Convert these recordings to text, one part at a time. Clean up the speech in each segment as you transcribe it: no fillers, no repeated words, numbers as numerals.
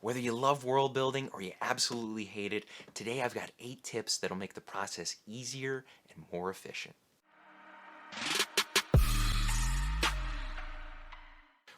Whether you love world building or you absolutely hate it, today I've got 8 tips that'll make the process easier and more efficient.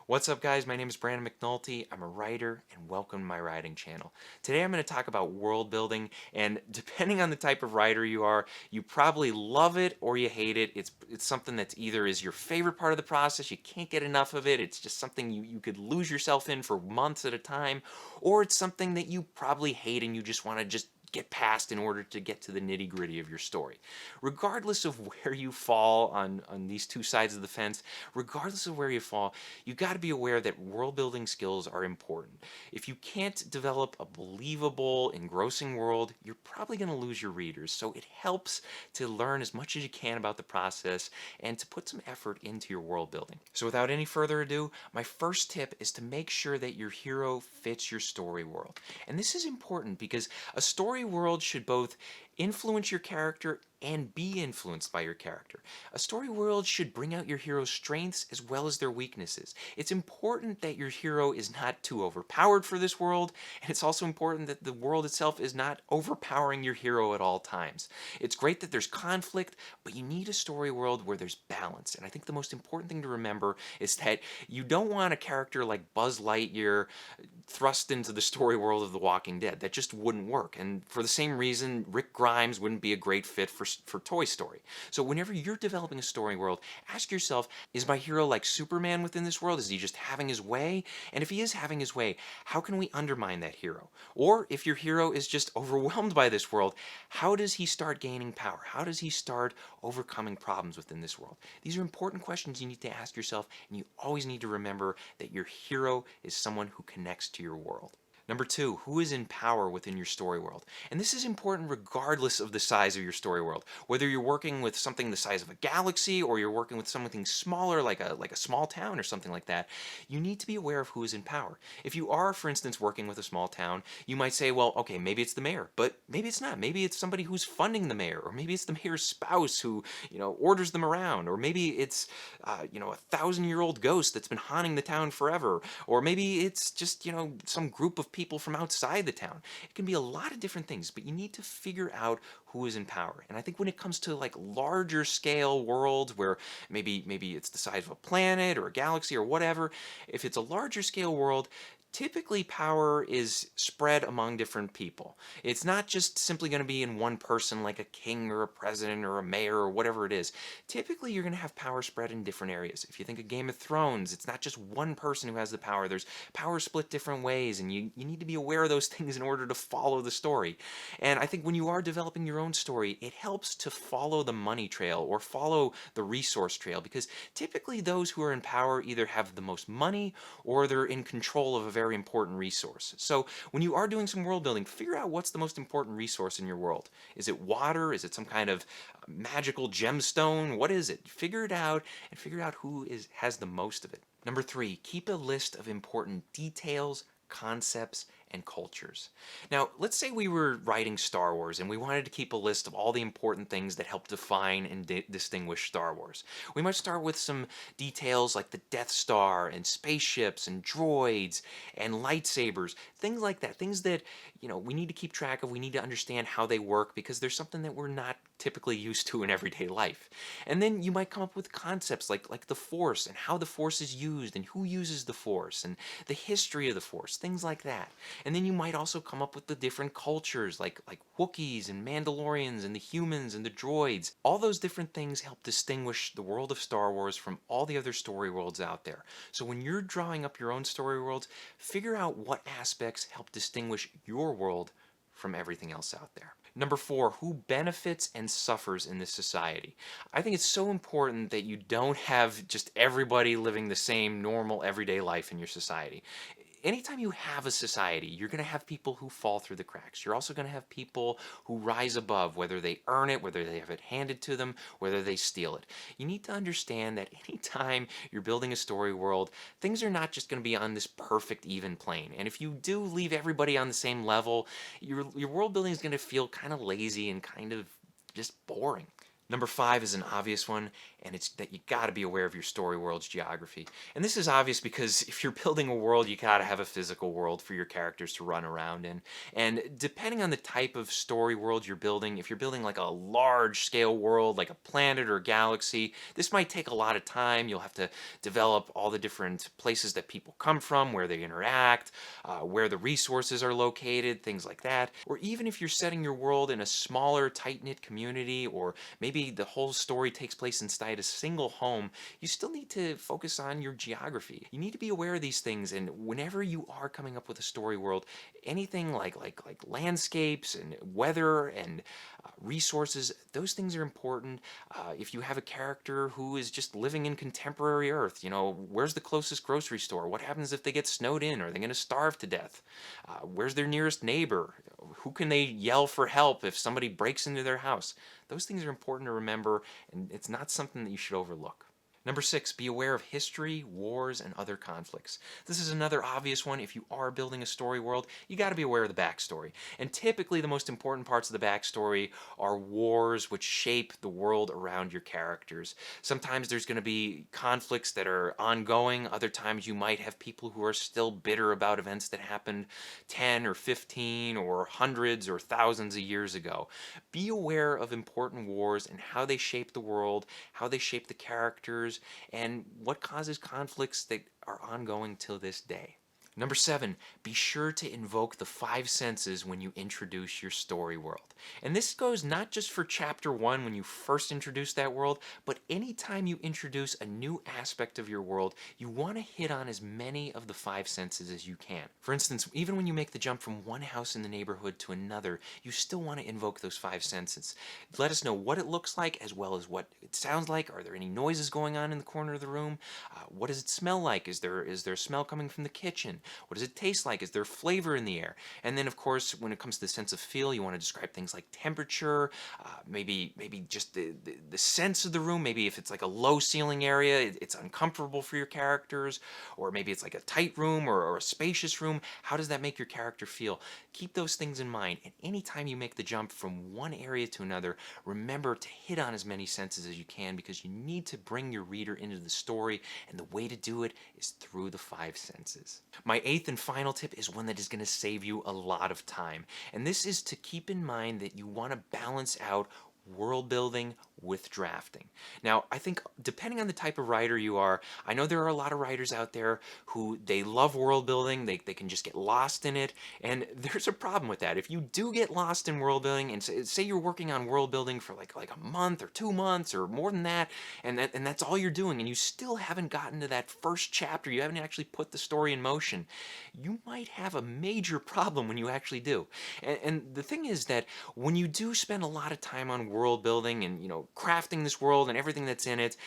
What's up, guys? My name is Brandon McNulty. I'm a writer, and welcome to my writing channel. Today I'm going to talk about world building, and depending on the type of writer you are, you probably love it or you hate it. It's something that's either is your favorite part of the process, you can't get enough of it, it's just something you could lose yourself in for months at a time, or it's something that you probably hate and you just want to just get past in order to get to the nitty-gritty of your story. Regardless of where you fall on these two sides of the fence, regardless of where you fall, you've got to be aware that world building skills are important. If you can't develop a believable, engrossing world, you're probably going to lose your readers. So it helps to learn as much as you can about the process and to put some effort into your world building. So without any further ado, my first tip is to make sure that your hero fits your story world. And this is important because a story world should both influence your character and be influenced by your character. A story world should bring out your hero's strengths as well as their weaknesses. It's important that your hero is not too overpowered for this world, and it's also important that the world itself is not overpowering your hero at all times. It's great that there's conflict, but you need a story world where there's balance. And I think the most important thing to remember is that you don't want a character like Buzz Lightyear thrust into the story world of The Walking Dead. That just wouldn't work. And for the same reason, Rick Grimes wouldn't be a great fit for Toy Story. So whenever you're developing a story world, ask yourself, is my hero like Superman within this world? Is he just having his way? And if he is having his way, how can we undermine that hero? Or if your hero is just overwhelmed by this world, how does he start gaining power? How does he start overcoming problems within this world? These are important questions you need to ask yourself, and you always need to remember that your hero is someone who connects to your world. Number 2, who is in power within your story world? And this is important regardless of the size of your story world. Whether you're working with something the size of a galaxy or you're working with something smaller like a small town or something like that, you need to be aware of who is in power. If you are, for instance, working with a small town, you might say, well, okay, maybe it's the mayor, but maybe it's not. Maybe it's somebody who's funding the mayor, or maybe it's the mayor's spouse who, orders them around, or maybe it's, a 1,000-year-old ghost that's been haunting the town forever, or maybe it's just, some group of people from outside the town. It can be a lot of different things, but you need to figure out who is in power. And I think when it comes to like larger scale worlds where maybe it's the size of a planet or a galaxy or whatever, if it's a larger scale world, typically power is spread among different people. It's not just simply going to be in one person like a king or a president or a mayor or whatever it is. Typically you're going to have power spread in different areas. If you think of Game of Thrones, it's not just one person who has the power. There's power split different ways, and you need to be aware of those things in order to follow the story. And I think when you are developing your own story, it helps to follow the money trail or follow the resource trail, because typically those who are in power either have the most money or they're in control of a very important resource. So when you are doing some world building, figure out what's the most important resource in your world. Is it water? Is it some kind of magical gemstone? What is it? Figure it out and figure out who has the most of it. Number 3, keep a list of important details, concepts, and cultures. Now, let's say we were writing Star Wars and we wanted to keep a list of all the important things that help define and distinguish Star Wars. We might start with some details like the Death Star and spaceships and droids and lightsabers, things like that, things that, we need to keep track of, we need to understand how they work because there's something that we're not typically used to in everyday life. And then you might come up with concepts like the Force and how the Force is used and who uses the Force and the history of the Force, things like that. And then you might also come up with the different cultures like Wookiees and Mandalorians and the humans and the droids. All those different things help distinguish the world of Star Wars from all the other story worlds out there. So when you're drawing up your own story worlds, figure out what aspects help distinguish your world from everything else out there. Number 4, who benefits and suffers in this society? I think it's so important that you don't have just everybody living the same normal everyday life in your society. Anytime you have a society, you're going to have people who fall through the cracks. You're also going to have people who rise above, whether they earn it, whether they have it handed to them, whether they steal it. You need to understand that anytime you're building a story world, things are not just going to be on this perfect, even plane. And if you do leave everybody on the same level, your world building is going to feel kind of lazy and kind of just boring. Number 5 is an obvious one, and it's that you got to be aware of your story world's geography. And this is obvious because if you're building a world, you got to have a physical world for your characters to run around in. And depending on the type of story world you're building, if you're building like a large scale world, like a planet or a galaxy, this might take a lot of time. You'll have to develop all the different places that people come from, where they interact, where the resources are located, things like that. Or even if you're setting your world in a smaller, tight-knit community, or maybe the whole story takes place inside a single home, you still need to focus on your geography. You need to be aware of these things, and whenever you are coming up with a story world, anything like landscapes and weather and resources, those things are important. If you have a character who is just living in contemporary Earth, where's the closest grocery store? What happens if they get snowed in? Are they going to starve to death? Where's their nearest neighbor? Who can they yell for help if somebody breaks into their house? Those things are important to remember, and it's not something that you should overlook. Number 6, be aware of history, wars, and other conflicts. This is another obvious one. If you are building a story world, you got to be aware of the backstory. And typically the most important parts of the backstory are wars which shape the world around your characters. Sometimes there's going to be conflicts that are ongoing. Other times you might have people who are still bitter about events that happened 10 or 15 or hundreds or thousands of years ago. Be aware of important wars and how they shape the world, how they shape the characters, and what causes conflicts that are ongoing till this day. Number 7, be sure to invoke the 5 senses when you introduce your story world. And this goes not just for chapter 1 when you first introduce that world, but anytime you introduce a new aspect of your world, you want to hit on as many of the 5 senses as you can. For instance, even when you make the jump from one house in the neighborhood to another, you still want to invoke those 5 senses. Let us know what it looks like as well as what it sounds like. Are there any noises going on in the corner of the room? What does it smell like? Is there a smell coming from the kitchen? What does it taste like? Is there flavor in the air? And then, of course, when it comes to the sense of feel, you want to describe things like temperature, maybe just the sense of the room. Maybe if it's like a low ceiling area, it's uncomfortable for your characters, or maybe it's like a tight room or a spacious room. How does that make your character feel? Keep those things in mind, and anytime you make the jump from one area to another, remember to hit on as many senses as you can, because you need to bring your reader into the story, and the way to do it is through the 5 senses. My 8th and final tip is one that is going to save you a lot of time, and this is to keep in mind that you want to balance out world building with drafting. Now, I think depending on the type of writer you are, I know there are a lot of writers out there who they love world building, they can just get lost in it, and there's a problem with that. If you do get lost in world building, and say you're working on world building for like a month or 2 months or more than that, and that's all you're doing, and you still haven't gotten to that first chapter, you haven't actually put the story in motion, you might have a major problem when you actually do. And the thing is that when you do spend a lot of time on world building and crafting this world and everything that's in it,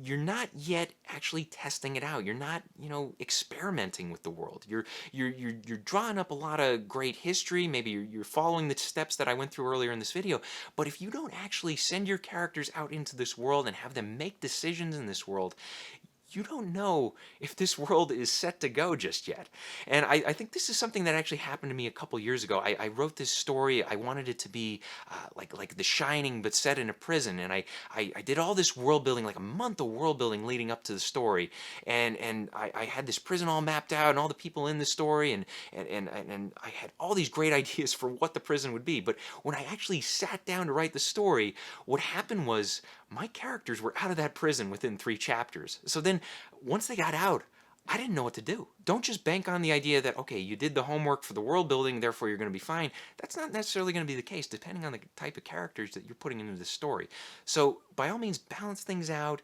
you're not yet actually testing it out. You're not experimenting with the world. You're drawing up a lot of great history. Maybe you're following the steps that I went through earlier in this video. But if you don't actually send your characters out into this world and have them make decisions in this world, you don't know if this world is set to go just yet. And I think this is something that actually happened to me a couple years ago. I wrote this story. I wanted it to be like The Shining, but set in a prison. And I did all this world building, like a month of world building leading up to the story. And I had this prison all mapped out and all the people in the story. And I had all these great ideas for what the prison would be. But when I actually sat down to write the story, what happened was my characters were out of that prison within 3 chapters. So then once they got out, I didn't know what to do. Don't just bank on the idea that, okay, you did the homework for the world building, therefore you're going to be fine. That's not necessarily going to be the case, depending on the type of characters that you're putting into the story. So by all means, balance things out.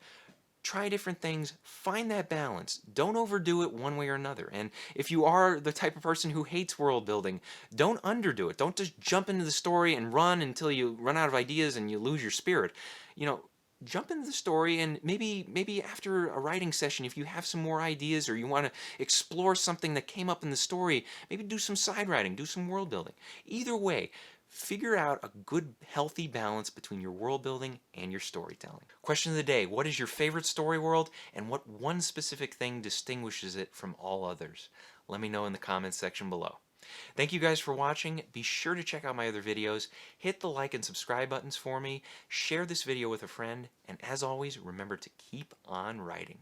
Try different things, find that balance. Don't overdo it one way or another. And if you are the type of person who hates world building, don't underdo it. Don't just jump into the story and run until you run out of ideas and you lose your spirit. Jump into the story, and maybe after a writing session, if you have some more ideas or you want to explore something that came up in the story, maybe do some side writing, do some world building. Either way, figure out a good, healthy balance between your world building and your storytelling. Question of the day: what is your favorite story world, and what one specific thing distinguishes it from all others? Let me know in the comments section below. Thank you guys for watching. Be sure to check out my other videos. Hit the like and subscribe buttons for me. Share this video with a friend. And as always, remember to keep on writing.